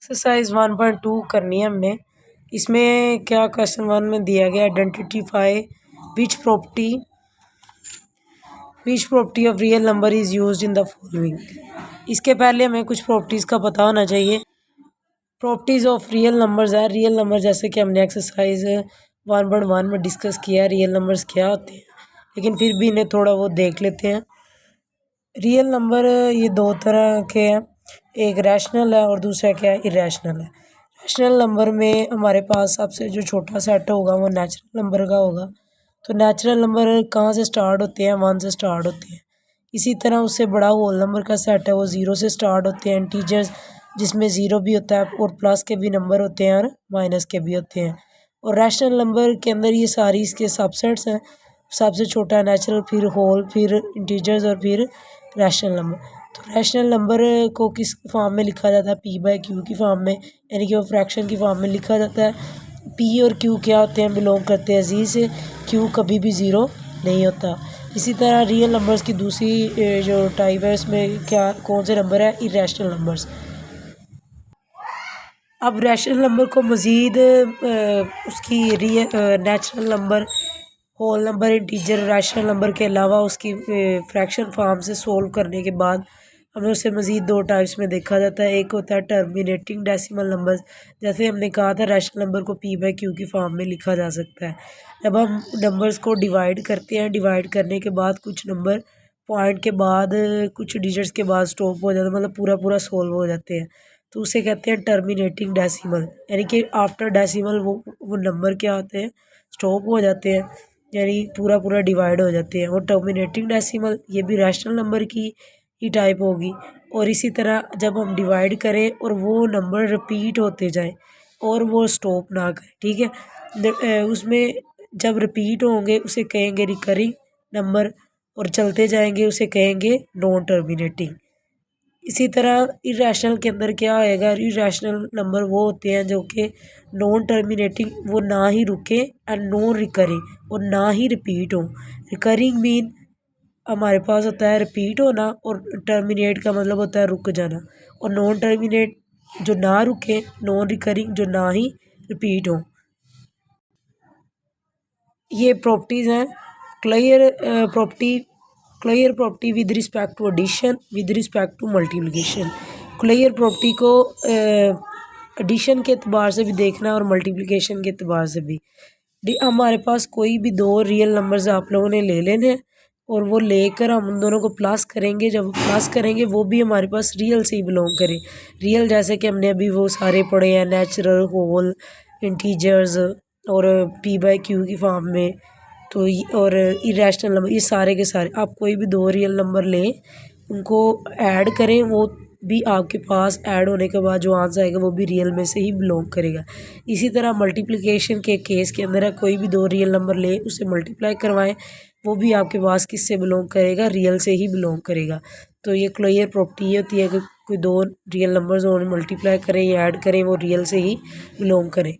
Exercise 1.2 करनी है हमने। इसमें क्या क्वेश्चन 1 में दिया गया identify which property of real number is used in the following. इसके पहले हमें कुछ प्रॉपर्टीज़ का पता होना चाहिए। प्रॉपर्टीज़ ऑफ रियल नंबर्स है। रियल नंबर जैसे कि हमने एक्सरसाइज 1.1 में डिस्कस किया रियल नंबर्स क्या होते हैं, लेकिन फिर भी इन्हें थोड़ा वो देख लेते हैं। रियल नंबर ये दो तरह के हैं, एक रैशनल है और दूसरा क्या है, इरेशनल है। रैशनल नंबर में हमारे पास सबसे जो छोटा सेट होगा वो नेचुरल नंबर का होगा। तो नेचुरल नंबर कहाँ से स्टार्ट होते हैं, 1 से स्टार्ट होते हैं। इसी तरह उससे बड़ा होल नंबर का सेट है वो 0 से स्टार्ट होते हैं। इंटीजर्स जिसमें 0 भी होता है और प्लस के भी नंबर होते हैं और माइनस के भी होते हैं। और रैशनल नंबर के अंदर ये सारी इसके सबसेट्स हैं। सबसे छोटा है नेचुरल, फिर होल, फिर इंटीजर्स और फिर रैशनल नंबर। तो रैशनल नंबर को किस फॉर्म में लिखा जाता है, p/q की फॉर्म में, यानी कि वो फ्रैक्शन की फॉर्म में लिखा जाता है। p और q क्या होते हैं, बिलोंग करते हैं z से। q कभी भी 0 नहीं होता। इसी तरह रियल नंबर्स की दूसरी जो टाइप है इसमें क्या कौन से नंबर है, इरेशनल नंबर्स। अब रैशनल नंबर को मज़ीद उसकी natural number, whole number, integer, rational number के अलावा उसकी फ्रैक्शन फॉर्म से सोल्व करने के बाद हमें उसे मज़ीद दो टाइप्स में देखा जाता है। एक होता है टर्मिनेटिंग डेसिमल नंबर्स, जैसे हमने कहा था रैशनल नंबर को p/q की फॉर्म में लिखा जा सकता है। जब हम नंबर्स को डिवाइड करते हैं, डिवाइड करने के बाद कुछ नंबर पॉइंट के बाद कुछ डिजिट्स के बाद स्टॉप हो जाते हैं, मतलब पूरा पूरा सोल्व हो जाते हैं, तो उसे कहते हैं टर्मिनेटिंग डेसिमल। यानी कि आफ्टर डेसिमल वो नंबर क्या होते हैं, स्टॉप हो जाते हैं, यानी पूरा पूरा डिवाइड हो जाते हैं। और टर्मिनेटिंग डेसिमल ये भी रैशनल नंबर की ही टाइप होगी। और इसी तरह जब हम डिवाइड करें और वो नंबर रिपीट होते जाए और वो स्टॉप ना करें, ठीक है, उसमें जब रिपीट होंगे उसे कहेंगे रिकरिंग नंबर, और चलते जाएंगे उसे कहेंगे नॉन टर्मिनेटिंग। इसी तरह इरेशनल के अंदर क्या आएगा, इरेशनल नंबर वो होते हैं जो कि नॉन टर्मिनेटिंग, वो ना ही रुके, एंड नॉन रिकरिंग, और ना ही रिपीट हो। रिकरिंग मीन हमारे पास होता है रिपीट होना, और टर्मिनेट का मतलब होता है रुक जाना। और नॉन टर्मिनेट जो ना रुके, नॉन रिकरिंग जो ना ही रिपीट हो। ये प्रॉपर्टीज़ हैं। Clear property with respect to addition, with respect to multiplication. Clear property को एडिशन के अतबार से भी देखना है और मल्टीप्लिकेशन के अतबार से भी। हमारे पास कोई भी दो रियल नंबर्स आप लोगों ने ले लेने हैं और वो लेकर हम उन दोनों को प्लस करेंगे। जब प्लस करेंगे वो भी हमारे पास रियल से ही बिलोंग करें। रियल जैसे कि हमने अभी वो सारे पढ़े हैं, नेचुरल, होल, इंटीजर्स और p/q की फॉर्म में। तो और इरेशनल नंबर, ये सारे के सारे आप कोई भी दो रियल नंबर लें, उनको ऐड करें, वो भी आपके पास ऐड होने के बाद जो आंसर आएगा वो भी रियल में से ही बिलोंग करेगा। इसी तरह मल्टीप्लिकेशन के केस के अंदर है, कोई भी दो रियल नंबर लें उसे मल्टीप्लाई करवाएं, वो भी आपके पास किससे बिलोंग करेगा, रियल से ही बिलोंग करेगा। तो ये क्लियर प्रॉपर्टी ये होती है कि कोई दो रियल नंबर्स और मल्टीप्लाई करें या ऐड करें, वो रियल से ही बिलोंग करें।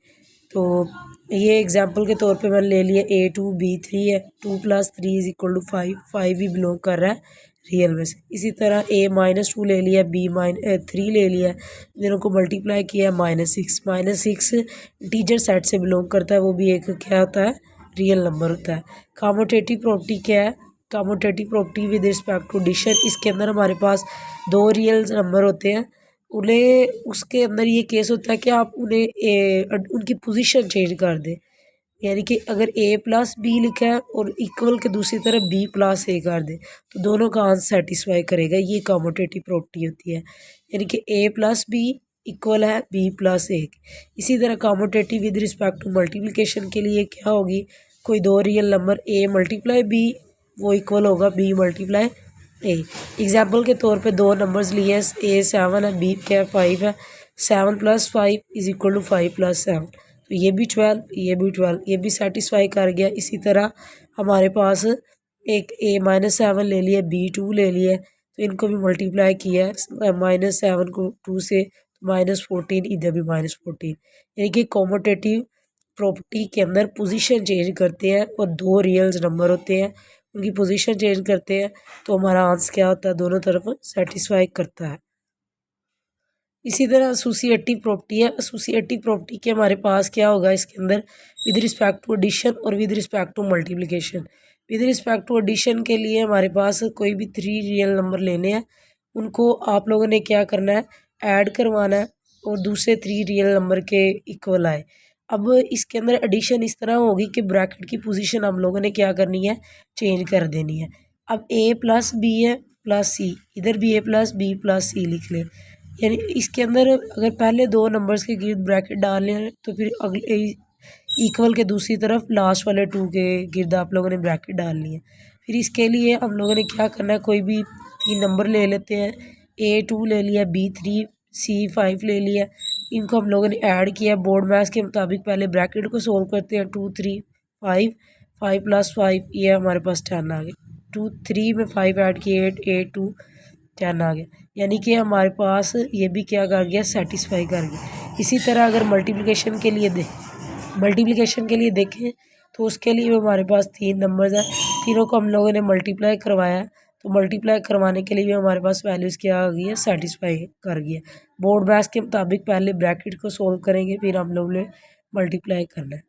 तो ये एग्जांपल के तौर पे मैंने ले लिया a2b3 है, 2 + 3 = 5, 5 भी बिलोंग कर रहा है रियल में से। इसी तरह a-2 ले लिया, b-3 ले लिया, दोनों को मल्टीप्लाई किया, -6, -6 इंटीजर सेट से बिलोंग करता है, वो भी एक क्या होता है, रियल नंबर होता है। कम्यूटेटिव प्रॉपर्टी क्या है, commutative property with respect to addition. इसके अंदर हमारे पास दो रियल नंबर होते हैं, उन्हें उसके अंदर ये केस होता है कि आप उन्हें उनकी पोजीशन चेंज कर दें। यानी कि अगर a+b लिखा है और इक्वल के दूसरी तरफ b+a कर दें तो दोनों का आंसर सेटिस्फाई करेगा। ये कम्यूटेटिव प्रॉपर्टी होती है, यानी कि a+b इक्वल है b+a। इसी तरह commutative with respect to multiplication के लिए क्या होगी, कोई दो रियल नंबर a × b वो इक्वल होगा b × a। एग्जाम्पल के तौर पे दो नंबर्स लिए, a 7 है, b क्या 5 है, 7 + 5 = 5 + 7, तो ये भी 12, ये भी 12, ये भी सेटिस्फाई कर गया। इसी तरह हमारे पास एक a-7 ले लिया, b2 ले लिया, तो इनको भी मल्टीप्लाई किया है, -7 को 2 से, -14, इधर भी -14। यानी कि कम्यूटेटिव प्रॉपर्टी के अंदर पोजीशन चेंज करते हैं और दो रियल नंबर होते हैं, उनकी पोजीशन चेंज करते हैं, तो हमारा आंसर क्या होता है, दोनों तरफ सेटिस्फाई करता है। इसी तरह एसोसिएटिव प्रॉपर्टी है। एसोसिएटिव प्रॉपर्टी के हमारे पास क्या होगा इसके अंदर, विद रिस्पेक्ट टू एडिशन और with respect to multiplication. With respect to addition के लिए हमारे पास कोई भी 3 रियल नंबर लेने हैं, उनको आप लोगों ने क्या करना है, ऐड करवाना है और दूसरे 3 रियल नंबर के इक्वल आए। अब इसके अंदर एडिशन इस तरह होगी कि ब्रैकेट की पोजीशन हम लोगों ने क्या करनी है, चेंज कर देनी है। अब ए प्लस बी है प्लस सी, इधर भी ए प्लस बी प्लस सी लिख लें। यानी इसके अंदर अगर पहले 2 नंबर्स के गिर्द ब्रैकेट डालने हैं तो फिर अगले इक्वल के दूसरी तरफ लास्ट वाले 2 के गिर्द आप लोगों ने ब्रैकेट डालनी है। फिर इसके लिए हम लोगों ने क्या करना है, कोई भी 3 नंबर ले लेते हैं। A2 ले लिया, B3, C5 ले लिया। इनको हम लोगों ने ऐड किया बोर्ड मैथ्स के मुताबिक। पहले ब्रैकेट को सोल्व करते हैं, 2 3 5, 5 + 5 ये हमारे पास 10 आ गया। 2 3 में 5 ऐड किए 8, 8 2 10 आ गया। यानी कि हमारे पास ये भी क्या कर गया, सेटिस्फाई कर गया। इसी तरह अगर मल्टीप्लिकेशन के लिए देखें तो उसके लिए हमारे पास 3 नंबर्स हैं, तीनों को हम लोगों ने मल्टीप्लाई करवाया। तो मल्टीप्लाई करवाने के लिए भी हमारे पास वैल्यूज़ क्या आ गई है, सेटिस्फाई कर गई है। बोर्ड मैथ्स के मुताबिक पहले ब्रैकेट को सोल्व करेंगे, फिर हम लोग ने मल्टीप्लाई करना है।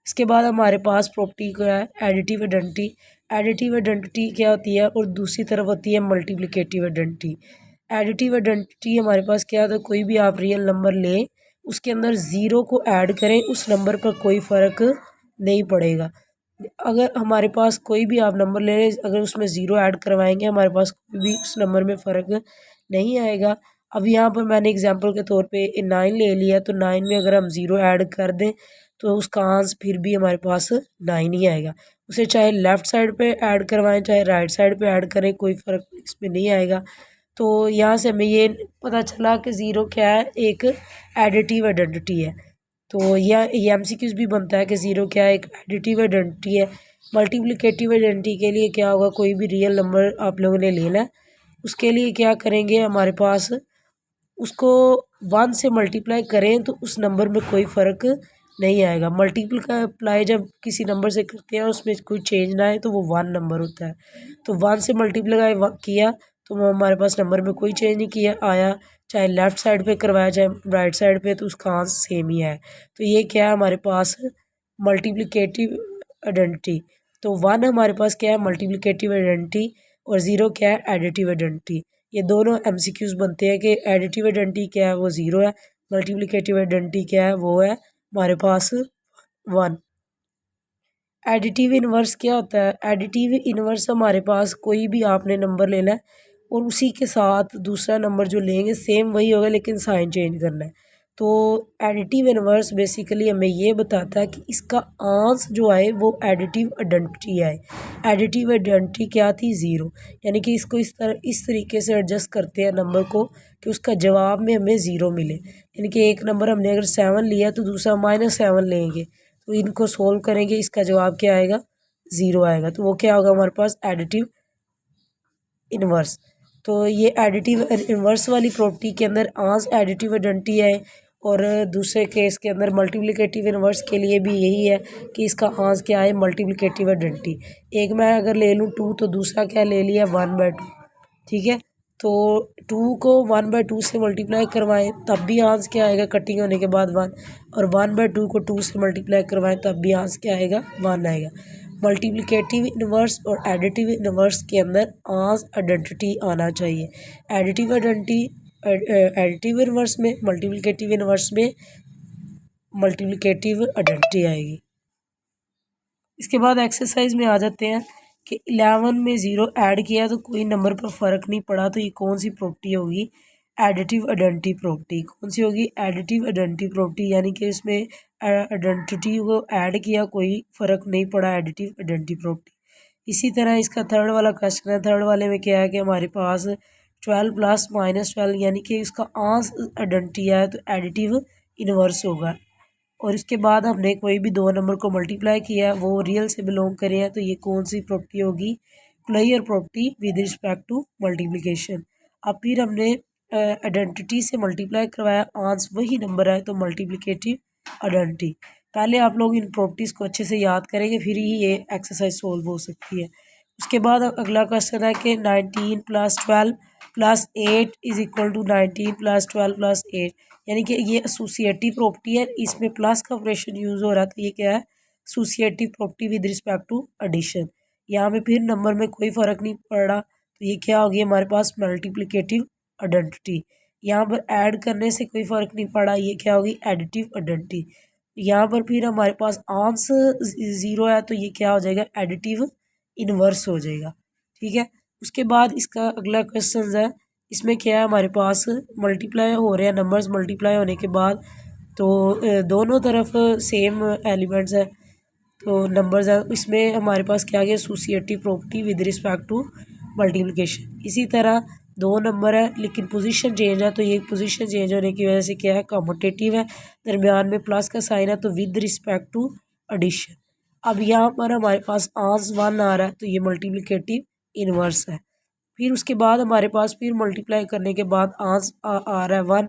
इसके बाद हमारे पास प्रॉपर्टी क्या है, एडिटिव आइडेंटिटी। एडिटिव आइडेंटिटी क्या होती है और दूसरी तरफ होती है मल्टीप्लिकेटिव आइडेंटिटी। एडिटिव आइडेंटिटी हमारे पास क्या होता है, कोई भी आप रियल नंबर लें, उसके अंदर ज़ीरो को ऐड करें, उस नंबर पर कोई फ़र्क नहीं पड़ेगा। अगर हमारे पास कोई भी आप नंबर ले लें, अगर उसमें ज़ीरो ऐड करवाएंगे हमारे पास कोई भी उस नंबर में फ़र्क नहीं आएगा। अब यहाँ पर मैंने एग्जांपल के तौर पे 9 ले लिया, तो 9 में अगर हम ज़ीरो ऐड कर दें तो उसका आंसर फिर भी हमारे पास 9 ही आएगा। उसे चाहे लेफ़्ट साइड पे ऐड करवाएं चाहे राइट साइड पे ऐड करें, कोई फ़र्क इसमें नहीं आएगा। तो यहाँ से हमें ये पता चला कि ज़ीरो क्या है, एक एडिटिव आइडेंटिटी है। तो यह MCQs भी बनता है कि ज़ीरो क्या है, एक एडिटिव आइडेंटिटी है। मल्टीप्लिकेटिव आइडेंटिटी के लिए क्या होगा, कोई भी रियल नंबर आप लोगों ने लेना है, उसके लिए क्या करेंगे, हमारे पास उसको 1 से मल्टीप्लाई करें तो उस नंबर में कोई फ़र्क नहीं आएगा। मल्टीप्लाई जब किसी नंबर से करते हैं उसमें कोई चेंज ना आए तो वो 1 नंबर होता है। तो 1 से मल्टीप्लाई किया तो हमारे पास नंबर में कोई चेंज नहीं किया आया, चाहे लेफ़्ट साइड पे करवाया चाहे राइट साइड पे, तो उसका आंसर सेम ही है। तो ये क्या है हमारे पास, मल्टीप्लिकेटिव आइडेंटिटी। तो 1 हमारे पास क्या है, मल्टीप्लिकेटिव आइडेंटिटी, और 0 क्या है, एडिटिव आइडेंटिटी। ये दोनों MCQs बनते हैं कि एडिटिव आइडेंटिटी क्या है, वो 0 है। मल्टीप्लिकेटिव आइडेंटिटी क्या है, वो है हमारे पास 1। एडिटिव इन्वर्स क्या होता है, एडिटिव इन्वर्स हमारे पास कोई भी आपने नंबर लेना है और उसी के साथ दूसरा नंबर जो लेंगे सेम वही होगा लेकिन साइन चेंज करना है। तो एडिटिव इन्वर्स बेसिकली हमें ये बताता है कि इसका आंसर जो आए वो एडिटिव आइडेंटिटी आए। एडिटिव आइडेंटिटी क्या थी, ज़ीरो। यानी कि इसको इस तरीके से एडजस्ट करते हैं नंबर को कि उसका जवाब में हमें ज़ीरो मिले। यानी कि एक नंबर हमने अगर 7 लिया तो दूसरा -7 लेंगे, तो इनको सोल्व करेंगे, इसका जवाब क्या आएगा, ज़ीरो आएगा। तो वो क्या होगा हमारे पास, एडिटिव इन्वर्स। तो ये एडिटिव इन्वर्स वाली प्रॉपर्टी के अंदर आंस एडिटिव आइडेंटिटी है, और दूसरे केस के अंदर मल्टीप्लिकेटिव इन्वर्स के लिए भी यही है कि इसका आंस क्या है, मल्टीप्लिकेटिव आइडेंटिटी। एक मैं अगर ले लूँ 2 तो दूसरा क्या ले लिया, 1/2। ठीक है, तो 2 को 1/2 से मल्टीप्लाई करवाएं तब भी आंस क्या आएगा, कटिंग होने के बाद 1, और 1/2 को 2 से मल्टीप्लाई करवाएं तब भी आंस क्या आएगा, 1 आएगा। मल्टीप्लिकेटिव इन्वर्स और एडिटिव इन्वर्स के अंदर आंस आइडेंटिटी आना चाहिए। एडिटिव इन्वर्स में, मल्टीप्लिकेटिव इन्वर्स में मल्टीप्लिकेटिव आइडेंटिटी आएगी। इसके बाद एक्सरसाइज में आ जाते हैं कि 11 में 0 ऐड किया तो कोई नंबर पर फ़र्क नहीं पड़ा, तो ये कौन सी प्रॉपर्टी होगी, एडिटिव आइडेंटिटी प्रॉपर्टी। कौन सी होगी, एडिटिव आइडेंटिटी प्रॉपर्टी, यानी कि इसमें आइडेंटिटी को ऐड किया कोई फ़र्क नहीं पड़ा, एडिटिव आइडेंटिटी प्रॉपर्टी। इसी तरह इसका थर्ड वाला क्वेश्चन है। थर्ड वाले में क्या है कि हमारे पास 12 + -12 यानी कि इसका आंस आइडेंटिटी है तो एडिटिव इन्वर्स होगा। और इसके बाद हमने कोई भी 2 नंबर को मल्टीप्लाई किया, वो रियल से बिलोंग करे हैं, तो ये कौन सी प्रॉपर्टी होगी, closure property with respect to multiplication. अब फिर हमने आइडेंटिटी से मल्टीप्लाई करवाया, आंसर वही नंबर है, तो मल्टीप्लिकेटिव आइडेंटिटी। पहले आप लोग इन प्रॉपर्टीज़ को अच्छे से याद करेंगे, फिर ही ये एक्सरसाइज सोल्व हो सकती है। उसके बाद अगला क्वेश्चन है कि 19 + 12 plus 8 is equal to 19 plus 12 plus 8, यानी कि ये एसोसिएटिव प्रॉपर्टी है, इसमें प्लस का ऑपरेशन यूज़ हो रहा है, तो ये क्या है associative property with respect to addition. यहाँ पे फिर नंबर में कोई फ़र्क नहीं पड़ रहा, तो ये क्या हो गया हमारे पास मल्टीप्लिकेटिव आइडेंटिटी। यहाँ पर ऐड करने से कोई फ़र्क नहीं पड़ा, ये क्या होगी एडिटिव आइडेंटिटी। यहाँ पर फिर हमारे पास आंस ज़ीरो है, तो ये क्या हो जाएगा एडिटिव इनवर्स हो जाएगा। ठीक है, उसके बाद इसका अगला क्वेश्चन है, इसमें क्या है हमारे पास मल्टीप्लाई हो रहे हैं नंबर्स, मल्टीप्लाई होने के बाद तो दोनों तरफ सेम एलिमेंट्स है तो नंबर्स है, इसमें हमारे पास क्या आ गया associative property with respect to multiplication. इसी तरह दो नंबर है लेकिन पोजीशन चेंज है, तो ये पोजीशन चेंज होने की वजह से क्या है कम्यूटेटिव है, दरमियान में प्लस का साइन है, तो विद रिस्पेक्ट टू एडिशन। अब यहाँ पर हमारे पास आंस 1 आ रहा है, तो ये मल्टीप्लिकेटिव इनवर्स है। फिर उसके बाद हमारे पास फिर मल्टीप्लाई करने के बाद आंस आ रहा है 1,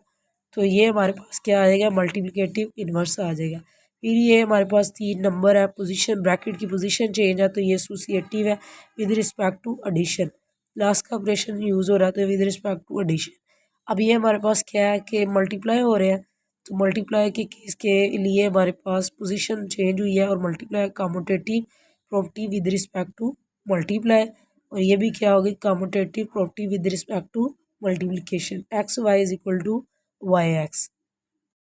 तो ये हमारे पास क्या आ जाएगा मल्टीप्लिकेटिव इनवर्स आ जाएगा। फिर ये हमारे पास 3 नंबर है, पोजीशन ब्रैकेट की पोजीशन चेंज है, तो ये एसोसिएटिव है with respect to addition. Last का ऑपरेशन यूज़ हो रहा है, तो विद रिस्पेक्ट टू एडिशन। अब ये हमारे पास क्या है कि मल्टीप्लाई हो रहे हैं, तो मल्टीप्लाई के केस के लिए हमारे पास पोजीशन चेंज हुई है और multiply commutative property with respect to multiply, और ये भी क्या होगी commutative property with respect to multiplication. X Y is equal to Y x.